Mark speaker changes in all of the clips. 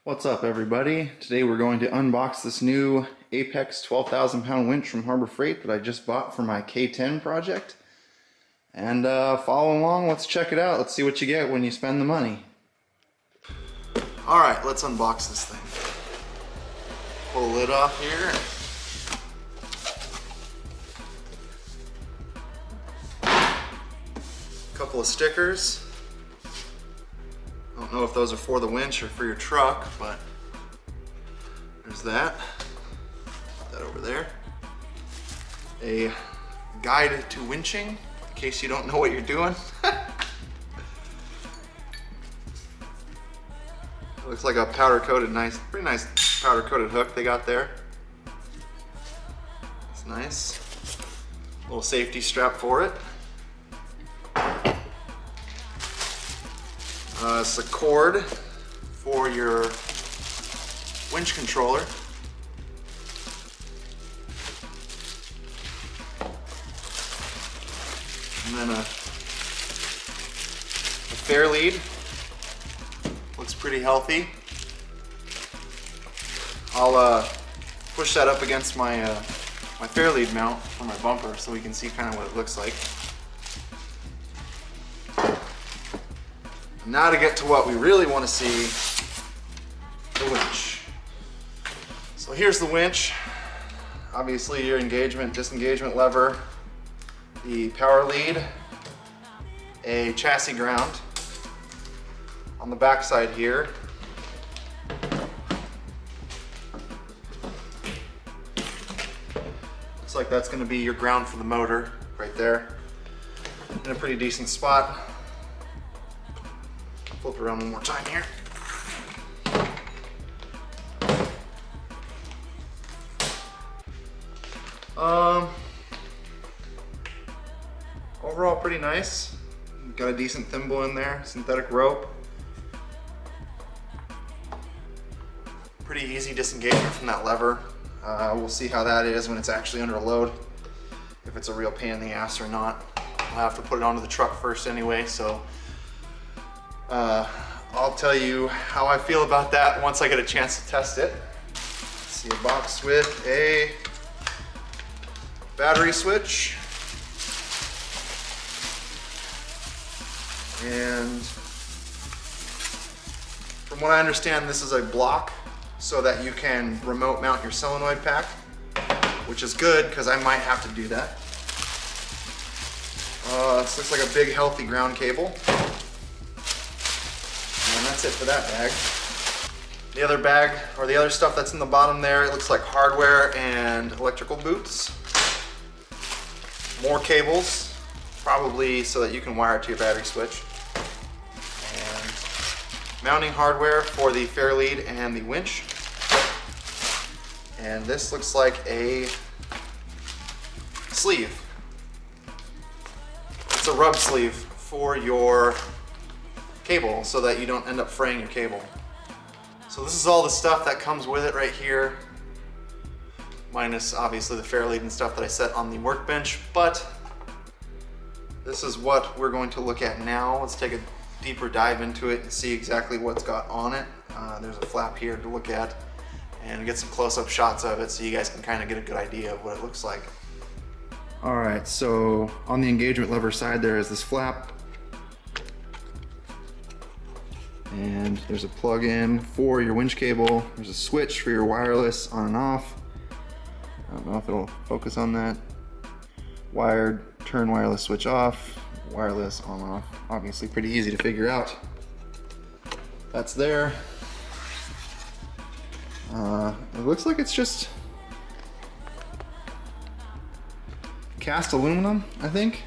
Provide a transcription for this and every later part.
Speaker 1: What's up, everybody? Today we're going to unbox this new Apex 12,000 pound winch from Harbor Freight that I just bought for my K10 project. And follow along, let's check it out. Let's see what you get when you spend the money. Alright, let's unbox this thing. Pull the lid off here. A couple of stickers. I don't know if those are for the winch or for your truck, but there's that. Put that over there. A guide to winching, in case you don't know what you're doing. It looks like a powder coated, pretty nice powder coated hook they got there. It's nice. Little safety strap for it. It's a cord for your winch controller. And then a fair lead. Looks pretty healthy. I'll push that up against my my fair lead mount for my bumper so we can see kind of what it looks like. Now to get to what we really want to see, the winch. So here's the winch. Obviously your engagement, disengagement lever, the power lead, a chassis ground. On the back side here, looks like that's going to be your ground for the motor right there. In a pretty decent spot. Flip it around one more time here. Overall pretty nice. Got a decent thimble in there, synthetic rope. Pretty easy disengagement from that lever. We'll see how that is when it's actually under a load. If it's a real pain in the ass or not. I'll have to put it onto the truck first anyway, so I'll tell you how I feel about that once I get a chance to test it. See a box with a battery switch. And from what I understand, this is a block so that you can remote mount your solenoid pack, which is good because I might have to do that. This looks like a big healthy ground cable. And that's it for that bag. The other bag, or the other stuff that's in the bottom there, it looks like hardware and electrical boots. More cables, probably so that you can wire it to your battery switch. And mounting hardware for the fair lead and the winch. And this looks like a sleeve. It's a rub sleeve for your cable so that you don't end up fraying your cable. So this is all the stuff that comes with it right here, minus obviously the fair lead and stuff that I set on the workbench, but this is what we're going to look at now. Let's take a deeper dive into it and see exactly what's got on it. There's a flap here to look at and get some close-up shots of it so you guys can kind of get a good idea of what it looks like. Alright, so on the engagement lever side there is this flap. And there's a plug-in for your winch cable. There's a switch for your wireless on and off. I don't know if it'll focus on that. Wired, turn wireless switch off, wireless on off. Obviously pretty easy to figure out. That's there. It looks like it's just cast aluminum, I think.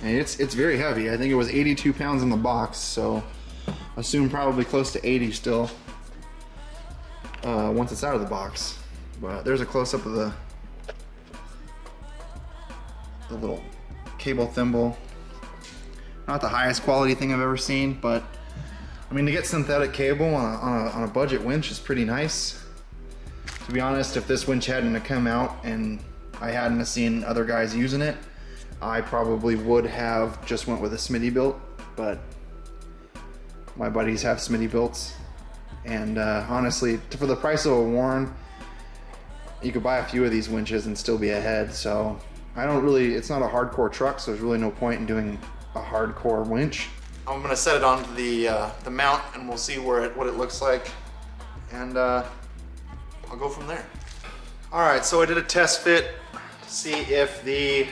Speaker 1: And it's very heavy. I think it was 82 pounds in the box, so assume probably close to 80 still once it's out of the box. But there's a close-up of the little cable thimble. Not the highest quality thing I've ever seen, but I mean, to get synthetic cable on a budget winch is pretty nice. To be honest, if this winch hadn't come out and I hadn't seen other guys using it, I probably would have just went with a Smitty built, but my buddies have Smitty builts
Speaker 2: And honestly, for the price of a Warren, you could buy a few of these winches and still be ahead. So I don't really, it's not a hardcore truck, so there's really no point in doing a hardcore winch.
Speaker 1: I'm gonna set it onto the mount, and we'll see what it looks like, and I'll go from there. All right, so I did a test fit to see if the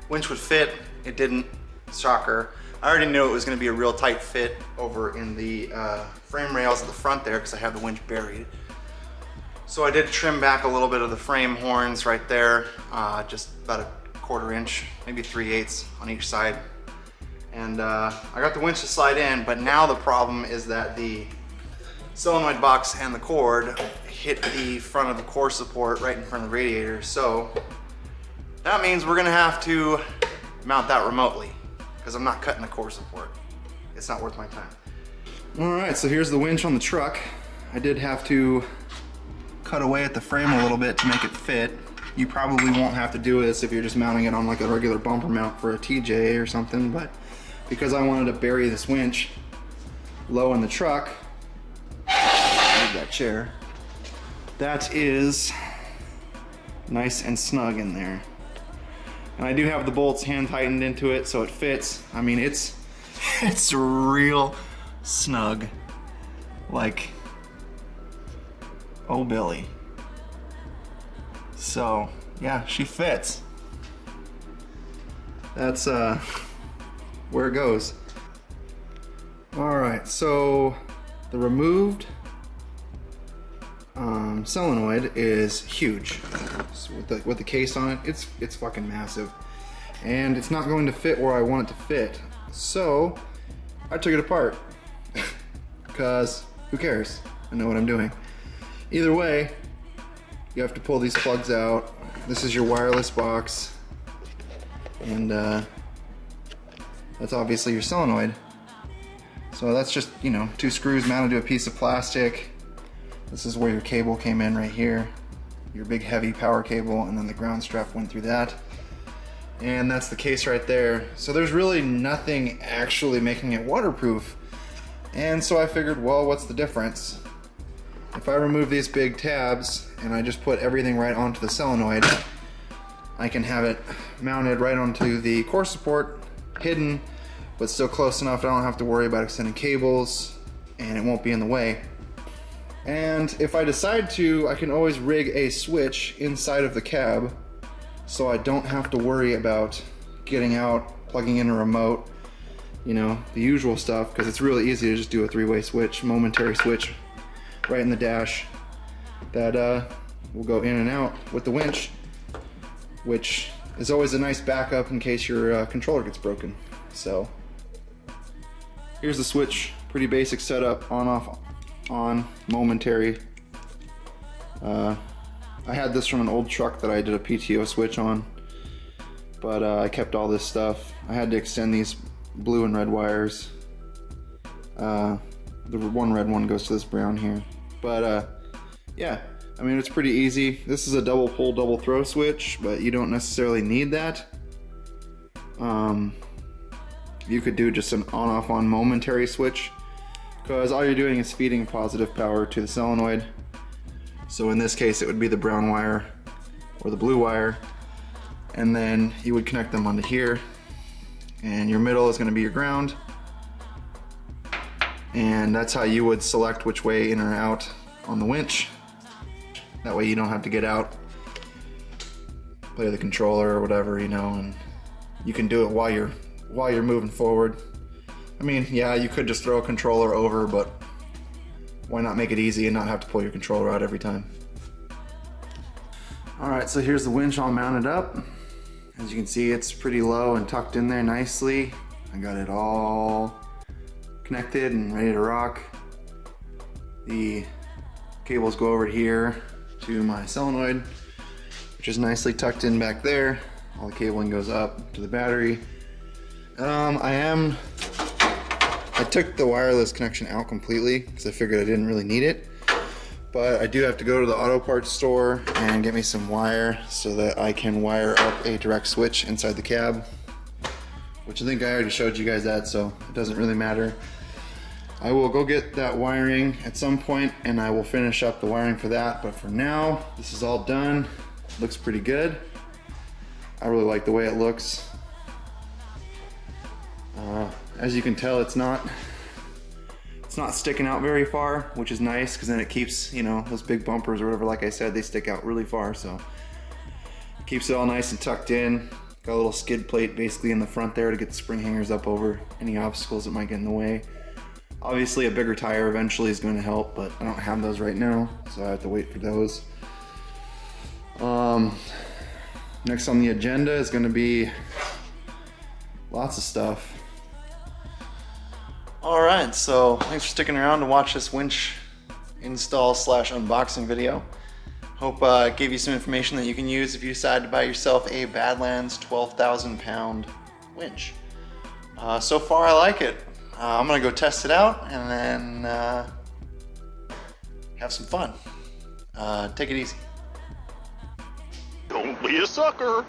Speaker 1: winch would fit. It didn't. Shocker. I already knew it was going to be a real tight fit over in the frame rails at the front there because I have the winch buried. So I did trim back a little bit of the frame horns right there, just about a 1/4 inch, maybe 3/8 on each side. And I got the winch to slide in, but now the problem is that the solenoid box and the cord hit the front of the core support right in front of the radiator. So that means we're gonna have to mount that remotely, because I'm not cutting the core support. It's not worth my time.
Speaker 2: All right, so here's the winch on the truck. I did have to cut away at the frame a little bit to make it fit. You probably won't have to do this if you're just mounting it on like a regular bumper mount for a TJ or something, but because I wanted to bury this winch low in the truck, move that chair, that is nice and snug in there. And I do have the bolts hand tightened into it so it fits. I mean, it's real snug. Like, oh Billy. So, yeah, she fits. That's where it goes. All right, so the removed solenoid is huge. So with the case on it, it's fucking massive, and it's not going to fit where I want it to fit. So I took it apart because who cares? I know what I'm doing. Either way, you have to pull these plugs out. This is your wireless box, and that's obviously your solenoid. So that's just, you know, 2 screws mounted to a piece of plastic. This is where your cable came in right here. Your big heavy power cable, and then the ground strap went through that. And that's the case right there. So there's really nothing actually making it waterproof. And so I figured, well, what's the difference? If I remove these big tabs and I just put everything right onto the solenoid, I can have it mounted right onto the core support, hidden, but still close enough I don't have to worry about extending cables, and it won't be in the way. And if I decide to, I can always rig a switch inside of the cab so I don't have to worry about getting out, plugging in a remote, you know, the usual stuff, because it's really easy to just do a 3-way switch, momentary switch right in the dash that will go in and out with the winch, which is always a nice backup in case your controller gets broken. So here's the switch, pretty basic setup, on, off, on, momentary. I had this from an old truck that I did a PTO switch on, but I kept all this stuff. I had to extend these blue and red wires. The one red one goes to this brown here. But yeah, I mean, it's pretty easy. This is a double pull, double throw switch, but you don't necessarily need that. You could do just an on-off on momentary switch, because all you're doing is feeding positive power to the solenoid. So in this case, it would be the brown wire or the blue wire, and then you would connect them onto here, and your middle is going to be your ground, and that's how you would select which way in or out on the winch. That way you don't have to get out, play the controller or whatever, you know, and you can do it while you're moving forward. I mean, yeah, you could just throw a controller over, but why not make it easy and not have to pull your controller out every time? All right, so here's the winch all mounted up. As you can see, it's pretty low and tucked in there nicely. I got it all connected and ready to rock. The cables go over here to my solenoid, which is nicely tucked in back there. All the cabling goes up to the battery. I took the wireless connection out completely because I figured I didn't really need it, but I do have to go to the auto parts store and get me some wire so that I can wire up a direct switch inside the cab, which I think I already showed you guys that, so it doesn't really matter. I will go get that wiring at some point and I will finish up the wiring for that. But for now, this is all done. Looks pretty good. I really like the way it looks. As you can tell, it's not sticking out very far, which is nice because then it keeps, you know, those big bumpers or whatever, like I said, they stick out really far, so keeps it all nice and tucked in. Got a little skid plate basically in the front there to get the spring hangers up over any obstacles that might get in the way. Obviously a bigger tire eventually is going to help, but I don't have those right now, so I have to wait for those. Next on the agenda is going to be lots of stuff.
Speaker 1: Alright, so thanks for sticking around to watch this winch install / unboxing video. Hope it gave you some information that you can use if you decide to buy yourself a Badlands 12,000 pound winch. So far I like it. I'm gonna go test it out and then have some fun. Take it easy.
Speaker 3: Don't be a sucker.